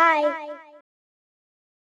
Hi.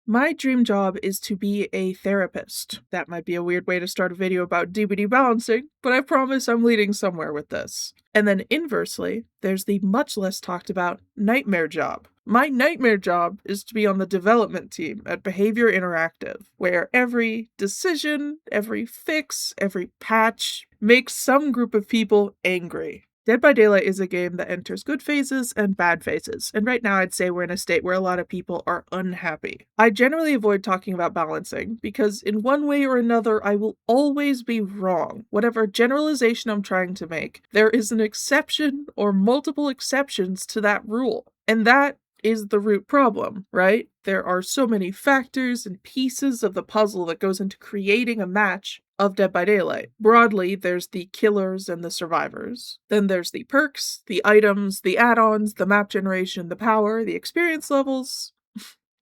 My dream job is to be a therapist. That might be a weird way to start a video about DBD balancing, but I promise I'm leading somewhere with this. And then inversely, there's the much less talked about nightmare job. My nightmare job is to be on the development team at Behavior Interactive, where every decision, every fix, every patch makes some group of people angry. Dead by Daylight is a game that enters good phases and bad phases, and right now I'd say we're in a state where a lot of people are unhappy. I generally avoid talking about balancing, because in one way or another I will always be wrong. Whatever generalization I'm trying to make, there is an exception or multiple exceptions to that rule. And that is the root problem, right? There are so many factors and pieces of the puzzle that goes into creating a match of Dead by Daylight. Broadly, there's the killers and the survivors. Then there's the perks, the items, the add-ons, the map generation, the power, the experience levels.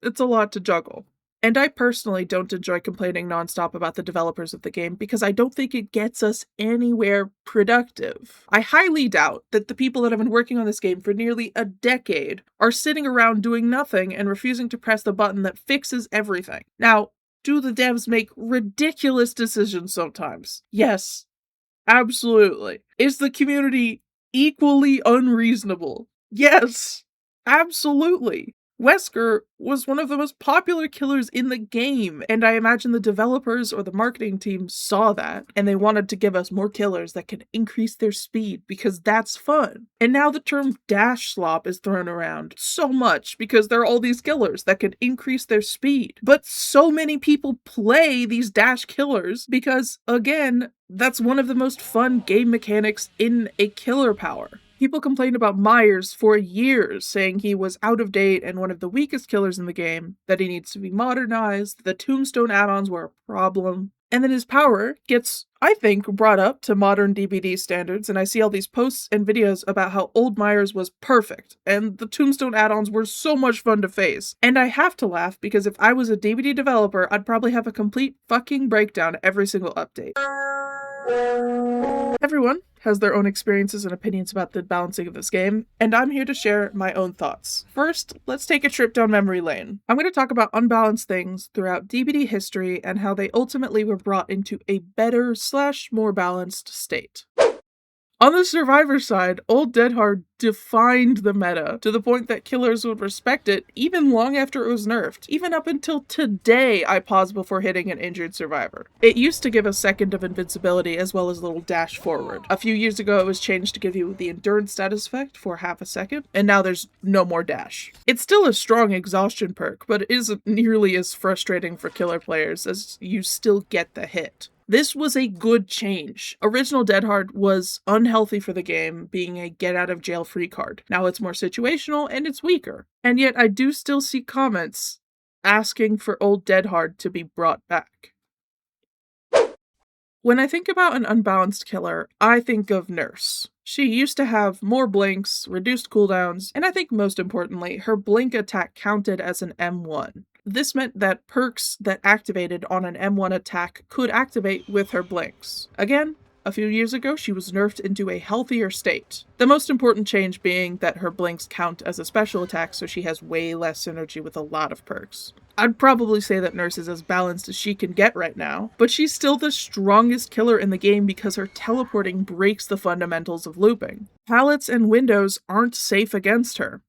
It's a lot to juggle. And I personally don't enjoy complaining nonstop about the developers of the game because I don't think it gets us anywhere productive. I highly doubt that the people that have been working on this game for nearly a decade are sitting around doing nothing and refusing to press the button that fixes everything. Now, do the devs make ridiculous decisions sometimes? Yes, absolutely. Is the community equally unreasonable? Yes, absolutely. Wesker was one of the most popular killers in the game, and I imagine the developers or the marketing team saw that, and they wanted to give us more killers that can increase their speed, because that's fun. And now the term dash slop is thrown around so much because there are all these killers that can increase their speed. But so many people play these dash killers because, again, that's one of the most fun game mechanics in a killer power. People complained about Myers for years, saying he was out of date and one of the weakest killers in the game, that he needs to be modernized, the Tombstone add-ons were a problem. And then his power gets, I think, brought up to modern DBD standards, and I see all these posts and videos about how old Myers was perfect, and the Tombstone add-ons were so much fun to face. And I have to laugh because if I was a DBD developer, I'd probably have a complete fucking breakdown every single update. Everyone has their own experiences and opinions about the balancing of this game, and I'm here to share my own thoughts. First, let's take a trip down memory lane. I'm going to talk about unbalanced things throughout DBD history and how they ultimately were brought into a better / more balanced state. On the survivor side, Old Dead Hard defined the meta to the point that killers would respect it even long after it was nerfed. Even up until today, I pause before hitting an injured survivor. It used to give a second of invincibility as well as a little dash forward. A few years ago, it was changed to give you the endurance status effect for half a second, and now there's no more dash. It's still a strong exhaustion perk, but it isn't nearly as frustrating for killer players as you still get the hit. This was a good change. Original Dead Hard was unhealthy for the game, being a get-out-of-jail-free card. Now it's more situational and it's weaker. And yet I do still see comments asking for Old Dead Hard to be brought back. When I think about an unbalanced killer, I think of Nurse. She used to have more blinks, reduced cooldowns, and I think most importantly, her blink attack counted as an M1. This meant that perks that activated on an M1 attack could activate with her blinks. Again, a few years ago, she was nerfed into a healthier state. The most important change being that her blinks count as a special attack, so she has way less synergy with a lot of perks. I'd probably say that Nurse is as balanced as she can get right now, but she's still the strongest killer in the game because her teleporting breaks the fundamentals of looping. Pallets and windows aren't safe against her.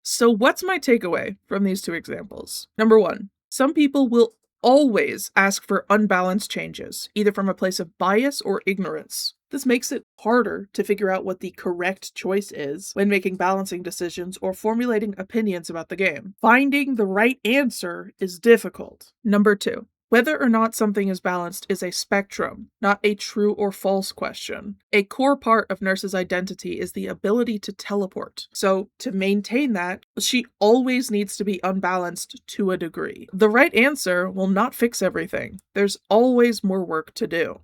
So what's my takeaway from these two examples? Number one, some people will always ask for unbalanced changes, either from a place of bias or ignorance. This makes it harder to figure out what the correct choice is when making balancing decisions or formulating opinions about the game. Finding the right answer is difficult. Number two, whether or not something is balanced is a spectrum, not a true or false question. A core part of Nurse's identity is the ability to teleport. So, to maintain that, she always needs to be unbalanced to a degree. The right answer will not fix everything. There's always more work to do.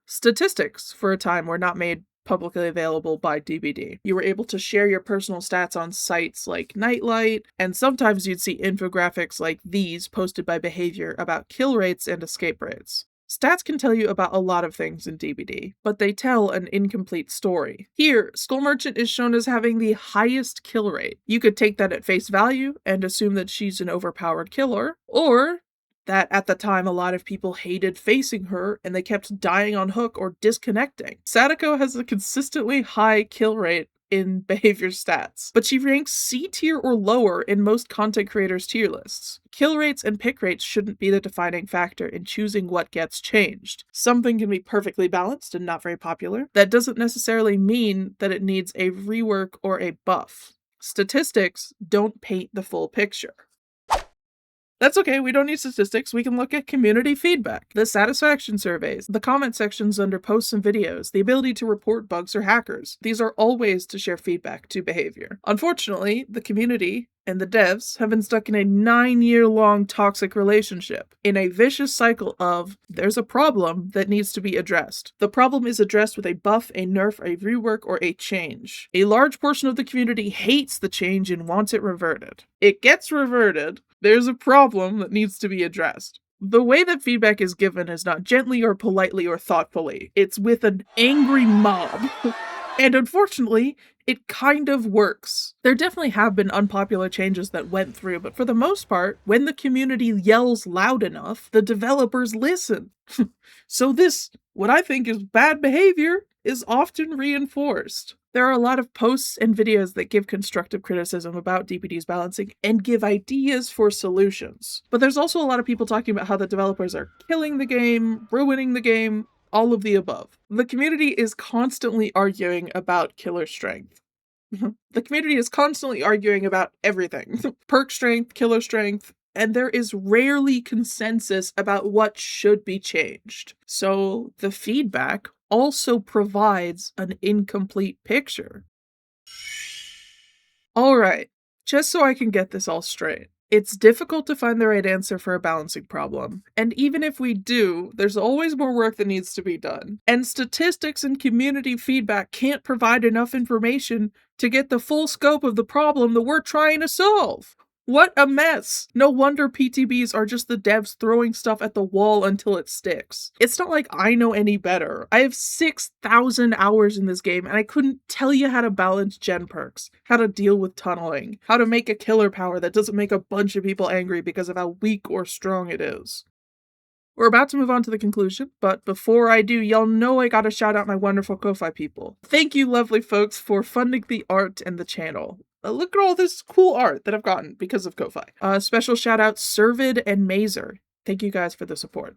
Statistics, for a time, were not made publicly available by DBD. You were able to share your personal stats on sites like Nightlight, and sometimes you'd see infographics like these posted by Behavior about kill rates and escape rates. Stats can tell you about a lot of things in DBD, but they tell an incomplete story. Here, Skull Merchant is shown as having the highest kill rate. You could take that at face value and assume that she's an overpowered killer, or that at the time a lot of people hated facing her and they kept dying on hook or disconnecting. Sadako has a consistently high kill rate in behavior stats, but she ranks C tier or lower in most content creators' tier lists. Kill rates and pick rates shouldn't be the defining factor in choosing what gets changed. Something can be perfectly balanced and not very popular. That doesn't necessarily mean that it needs a rework or a buff. Statistics don't paint the full picture. That's okay, we don't need statistics, we can look at community feedback, the satisfaction surveys, the comment sections under posts and videos, the ability to report bugs or hackers. These are all ways to share feedback to behavior. Unfortunately, the community and the devs have been stuck in a 9-year-long toxic relationship, in a vicious cycle of, there's a problem that needs to be addressed. The problem is addressed with a buff, a nerf, a rework, or a change. A large portion of the community hates the change and wants it reverted. It gets reverted, there's a problem that needs to be addressed. The way that feedback is given is not gently or politely or thoughtfully. It's with an angry mob. And unfortunately, it kind of works. There definitely have been unpopular changes that went through, but for the most part, when the community yells loud enough, the developers listen. So this, what I think is bad behavior, is often reinforced. There are a lot of posts and videos that give constructive criticism about DBD's balancing and give ideas for solutions. But there's also a lot of people talking about how the developers are killing the game, ruining the game, all of the above. The community is constantly arguing about killer strength. The community is constantly arguing about everything. Perk strength, killer strength, and there is rarely consensus about what should be changed. So the feedback also provides an incomplete picture. Alright, just so I can get this all straight. It's difficult to find the right answer for a balancing problem, and even if we do, there's always more work that needs to be done. And statistics and community feedback can't provide enough information to get the full scope of the problem that we're trying to solve. What a mess! No wonder PTBs are just the devs throwing stuff at the wall until it sticks. It's not like I know any better. I have 6,000 hours in this game and I couldn't tell you how to balance gen perks, how to deal with tunneling, how to make a killer power that doesn't make a bunch of people angry because of how weak or strong it is. We're about to move on to the conclusion, but before I do, y'all know I gotta shout out my wonderful Ko-Fi people. Thank you, lovely folks, for funding the art and the channel. Look at all this cool art that I've gotten because of Ko-Fi. Special shout out Servid and Mazer. Thank you guys for the support.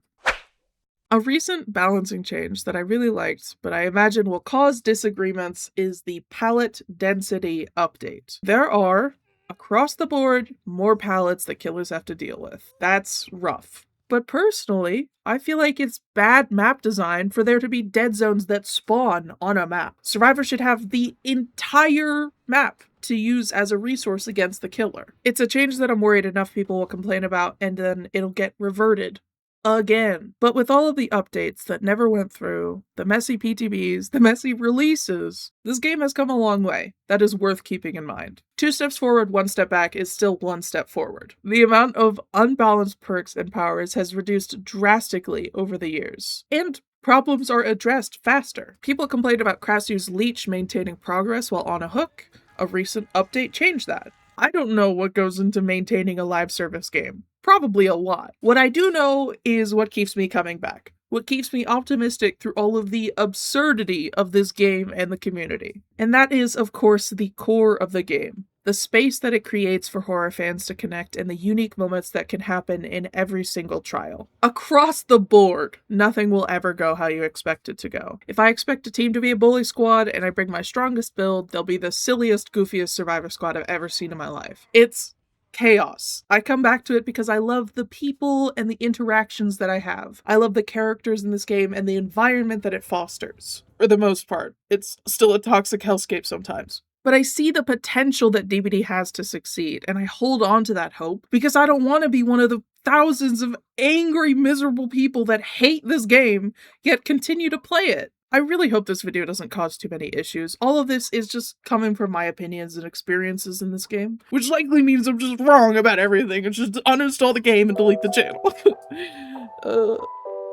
A recent balancing change that I really liked, but I imagine will cause disagreements, is the palette density update. There are, across the board, more palettes that killers have to deal with. That's rough. But personally, I feel like it's bad map design for there to be dead zones that spawn on a map. Survivors should have the entire map to use as a resource against the killer. It's a change that I'm worried enough people will complain about and then it'll get reverted again. But with all of the updates that never went through, the messy PTBs, the messy releases, this game has come a long way. That is worth keeping in mind. 2 steps forward, 1 step back is still 1 step forward. The amount of unbalanced perks and powers has reduced drastically over the years. And problems are addressed faster. People complained about Krasu's leech maintaining progress while on a hook. A recent update changed that. I don't know what goes into maintaining a live service game. Probably a lot. What I do know is what keeps me coming back. What keeps me optimistic through all of the absurdity of this game and the community. And that is, of course, the core of the game. The space that it creates for horror fans to connect and the unique moments that can happen in every single trial. Across the board, nothing will ever go how you expect it to go. If I expect a team to be a bully squad and I bring my strongest build, they'll be the silliest, goofiest survivor squad I've ever seen in my life. It's chaos. I come back to it because I love the people and the interactions that I have. I love the characters in this game and the environment that it fosters. For the most part, it's still a toxic hellscape sometimes. But I see the potential that DBD has to succeed, and I hold on to that hope because I don't want to be one of the thousands of angry, miserable people that hate this game, yet continue to play it. I really hope this video doesn't cause too many issues. All of this is just coming from my opinions and experiences in this game, which likely means I'm just wrong about everything and just uninstall the game and delete the channel.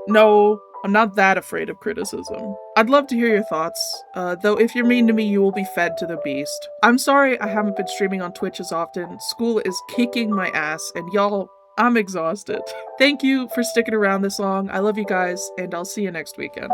No, I'm not that afraid of criticism. I'd love to hear your thoughts, though if you're mean to me, you will be fed to the beast. I'm sorry I haven't been streaming on Twitch as often. School is kicking my ass, and y'all, I'm exhausted. Thank you for sticking around this long. I love you guys, and I'll see you next weekend.